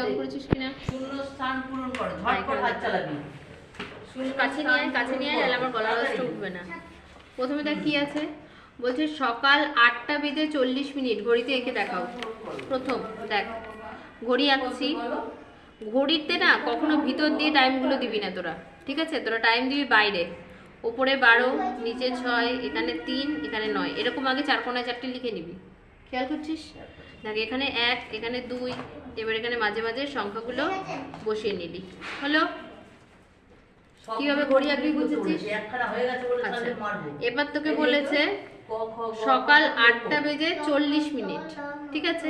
On করেছিস কিনা। শূন্য স্থান পূরণ করো, ঝটপট হাত চালাবি। কাছে নিয়ে আয়, আমার গলার আওয়াজটা উঠবে না। প্রথমে দেখ কি আছে, বলছে সকাল 8টা বেজে 40 মিনিট, ঘড়িতে এঁকে দেখাও। প্রথম দেখ ঘড়ি আঁকছি, ঘড়িতে না কখনো ভিতর দিয়ে টাইমগুলো দিবি না তোরা, ঠিক আছে? তোরা টাইম দিবি বাইরে, ওপরে 12, নিচে 6, এখানে 3, এখানে 9, এরকম আগে 4 কোণায় 4টে লিখে নিবি। খেয়াল করছিস? দেখ এখানে 1, এখানে 2, এবার এখানে মাঝে মাঝে সংখ্যাগুলো বসিয়ে নিবি। হলো? কিভাবে ঘড়ি আঁকবি বুঝেছিস? আচ্ছা, এবার তোকে বলেছে সকাল 8টা বেজে 40 মিনিট, ঠিক আছে?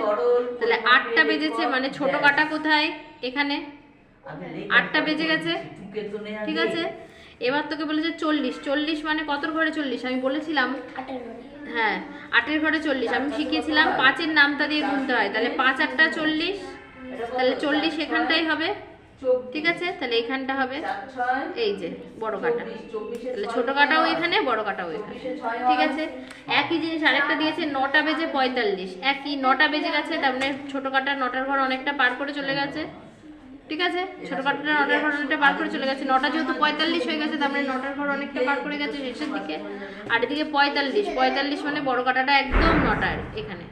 তাহলে 8টা বেজেছে মানে ছোট কাটা কোথায়? এখানে 8টা বেজে গেছে, ঠিক আছে? এবার তোকে বলেছে 40 মানে কতর ঘরে 40? আমি বলেছিলাম হ্যাঁ 8-এর ঘরে 40, আমি শিখিয়েছিলাম 5-এর নামটা দিয়ে গুনতে হয়। তাহলে 5 8টা 40, তাহলে 40 এখানটাই হবে, ঠিক আছে? তাহলে এইখানটা হবে এই যে বড় কাটা, তাহলে ছোট কাটাও এখানে, বড় কাটাও এখানে, ঠিক আছে? একই জিনিস আরেকটা দিয়েছে 9টা বেজে 45, একই 9টা বেজে গেছে, তার মানে ছোট কাটা 9টার ঘর অনেকটা পার করে চলে গেছে, ঠিক আছে? ছোট কাটাটা 9টার ঘর অনেকটা পার করে চলে গেছে, 9টা যেহেতু 45 হয়ে গেছে, তার মানে 9টার ঘর অনেকটা পার করে গেছে শেষের দিকে। আর এদিকে 45 মানে বড় কাটাটা একদম 9টার এখানে,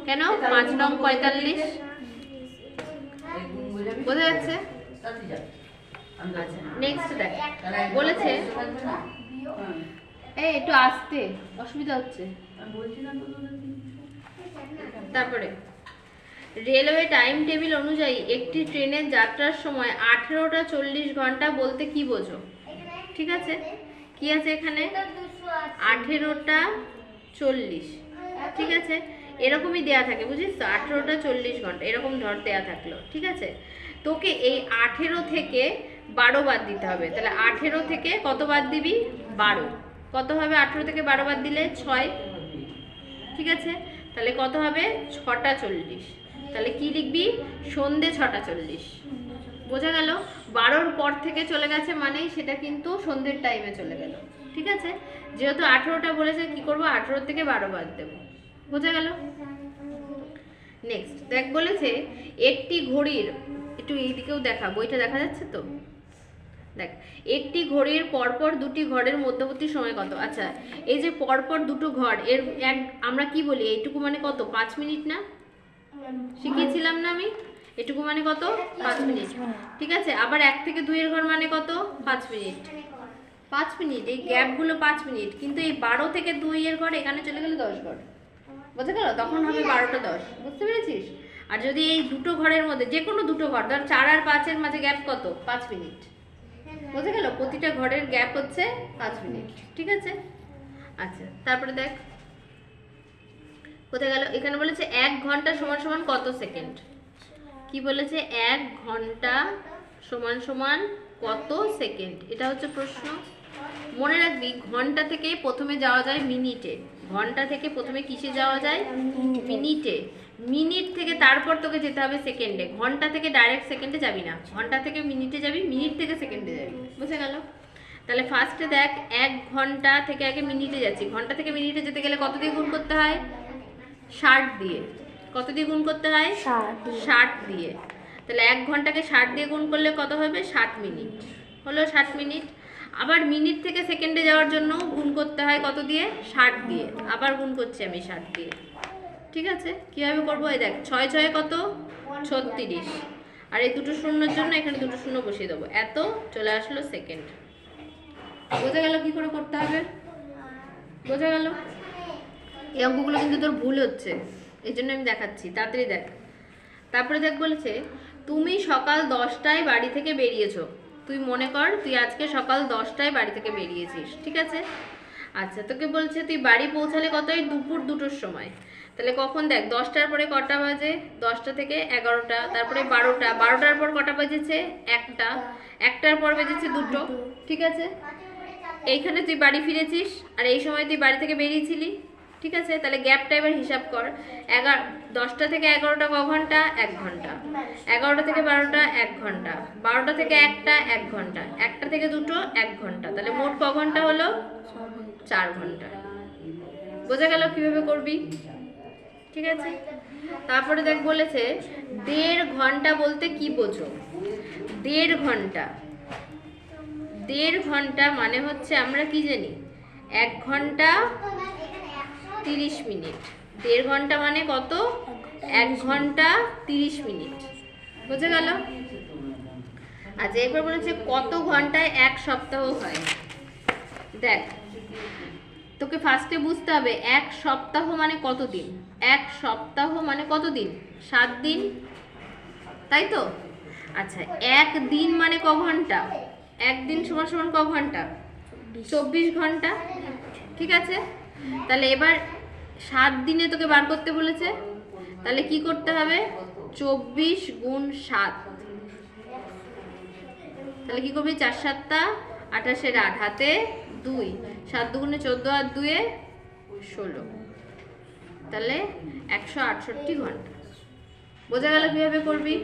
কেন 5 নং 45, বোঝা যাচ্ছে? আচ্ছা নেক্সট দেখ বলেছে, এই একটু আসতে অসুবিধা হচ্ছে। তারপরে রেলওয়ে টাইম টেবিল অনুযায়ী একটি ট্রেনের যাত্রার সময় 18টা 40 ঘন্টা বলতে কি বোঝো? ঠিক আছে, কি আছে এখানে 18টা 40, ঠিক আছে? এরকমই দেয়া থাকে, বুঝিস তো? 18টা 40 ঘন্টা এরকম ধর দেয়া থাকলো, ঠিক আছে? তোকে এই 18 থেকে 12 বাদ দিতে হবে। তাহলে 18 থেকে কত বাদ দিবি? 12। কত হবে 18 থেকে 12 বাদ দিলে? 6, ঠিক আছে? তাহলে কত হবে? 6টা 40। তাহলে কি লিখবি? সন্ধে 6টা 40। বোঝা গেল? 12র পর থেকে চলে গেছে মানেই সেটা কিন্তু সন্ধ্যের টাইমে চলে গেল, ঠিক আছে? যেহেতু 18টা বলেছে, কি করব? 18 থেকে 12 বাদ দেব। বোঝা গেল? নেক্সট দেখ বলেছে একটি ঘড়ির, একটু এইদিকেও দেখা, বইটা দেখা যাচ্ছে তো? দেখ একটি ঘড়ির পরপর দুটি ঘরের মধ্যবর্তী সময় কত? আচ্ছা এই যে পরপর দুটো ঘর, এর এক আমরা কি বলি? এইটুকু মানে কত? 5 মিনিট না? শিখিয়েছিলাম না আমি? এটুকু মানে কত? 5 মিনিট, ঠিক আছে? আবার 1 থেকে 2 এর ঘর মানে কত? 5 মিনিট। 5 মিনিট, এই গ্যাপগুলো 5 মিনিট, কিন্তু এই 12 থেকে 2 এর ঘর এখানে চলে গেলে 10 ঘর, বুঝতে গেল? তখন হবে 12টা 10, বুঝতে পেরেছিস? আর যদি এই দুটো ঘরের মধ্যে যে কোনো দুটো ঘর, ধর 4 আর 5 এর মাঝে গ্যাপ কত? 5 মিনিট, বুঝে গেল? প্রতিটা ঘরের গ্যাপ হচ্ছে 5 মিনিট, ঠিক আছে? আচ্ছা তারপরে দেখ কোথায় গেল? এখানে বলেছে 1 ঘন্টা সমান সমান কত সেকেন্ড? কি বলেছে? 1 ঘন্টা সমান সমান কত সেকেন্ড, এটা হচ্ছে প্রশ্ন। মনে রাখবি ঘন্টা থেকে প্রথমে যাওয়া যায় মিনিটে, ঘন্টা থেকে প্রথমে কিসে যাওয়া যায়? মিনিটে। মিনিট থেকে তারপর তোকে যেতে হবে সেকেন্ডে, ঘন্টা থেকে ডাইরেক্ট সেকেন্ডে যাবি না, ঘন্টা থেকে মিনিটে যাবি, মিনিট থেকে সেকেন্ডে যাবি, বুঝে গেল? তাহলে ফার্স্টে দেখ 1 ঘন্টা থেকে আগে মিনিটে যাচ্ছি, ঘন্টা থেকে মিনিটে যেতে গেলে কত দিয়ে গুণ করতে হয়? 60 দিয়ে। কত দিয়ে গুণ করতে হয়? 60 দিয়ে। তাহলে 1 ঘন্টাকে 60 দিয়ে গুণ করলে কত হবে? 60 মিনিট। হলো 60 মিনিট। আবার মিনিট থেকে সেকেন্ডে যাওয়ার জন্য গুণ করতে হয় কত দিয়ে? 60 দিয়ে। আবার গুণ করছি আমি 60 দিয়ে, ঠিক আছে? কিভাবে করবো? এই দেখ 6 6 কত? 36। আর এই দুটো শূন্যর জন্য এখানে দুটো শূন্য বসিয়ে দেবো, এত চলে আসলো সেকেন্ড। বোঝা গেল কি করে করতে হবে? বোঝা গেল? এই অঙ্কগুলো কিন্তু তোর ভুল হচ্ছে, এই জন্য আমি দেখাচ্ছি, তাড়াতাড়ি দেখ। তারপরে দেখ বলেছে তুমি সকাল 10টায় বাড়ি থেকে বেরিয়েছো, তুই মনে কর তুই আজকে সকাল 10টায় বাড়ি থেকে বেরিয়েছিস, ঠিক আছে? আচ্ছা তোকে বলছে তুই বাড়ি পৌঁছালে কতই? দুপুর 2টোর সময়। তাহলে কখন? দেখ 10টার পরে কটা বাজে? 10টা থেকে 11টা, তারপরে 12টা, 12টার পর কটা বাজেছে? 1টা, 1টার পর বেজেছে 2টো, ঠিক আছে? এইখানে তুই বাড়ি ফিরেছিস আর এই সময় তুই বাড়ি থেকে বেরিয়েছিলি, ঠিক আছে? তাহলে গ্যাপটা এবার হিসাব কর। 10টা থেকে 11টা ক ঘন্টা? 1 ঘন্টা। 11টা থেকে 12টা 1 ঘন্টা। 12টা থেকে 1টা 1 ঘন্টা। 1টা থেকে 2টো 1 ঘন্টা। তাহলে মোট ক ঘন্টা হলো? 4 ঘন্টা। বোঝা গেল কিভাবে করবি? ঠিক আছে? তারপরে দেখ বলেছে 1.5 ঘন্টা বলতে কি বোঝো? 1.5 ঘন্টা, 1.5 ঘন্টা মানে হচ্ছে আমরা কি জানি, 1 ঘন্টা 30 মিনিট। 1.5 ঘন্টা মানে কত? 1 ঘন্টা 30 মিনিট। বুঝে গেল? আচ্ছা, এরপর বলেছে কত ঘন্টায় 1 সপ্তাহ হয়। দেখ, তোকে ফার্স্টে বুঝতে হবে 1 সপ্তাহ মানে কত দিন। 1 সপ্তাহ মানে কত দিন? 7 দিন, তাই তো? আচ্ছা, 1 দিন মানে ক ঘন্টা? 1 দিন সমান সমান ক ঘন্টা? 24 ঘন্টা। ঠিক আছে, তাহলে এবার 7 দিনে তোকে বার করতে বলেছে, তাহলে কি করতে হবে? 24 গুণ 7। তাহলে কি করবি? 4 7 28 8 হাতে 2, 7 দুগুণে 14 আর 2 16, তাহলে 168 ঘন্টা। বোঝা গেল কিভাবে করবি?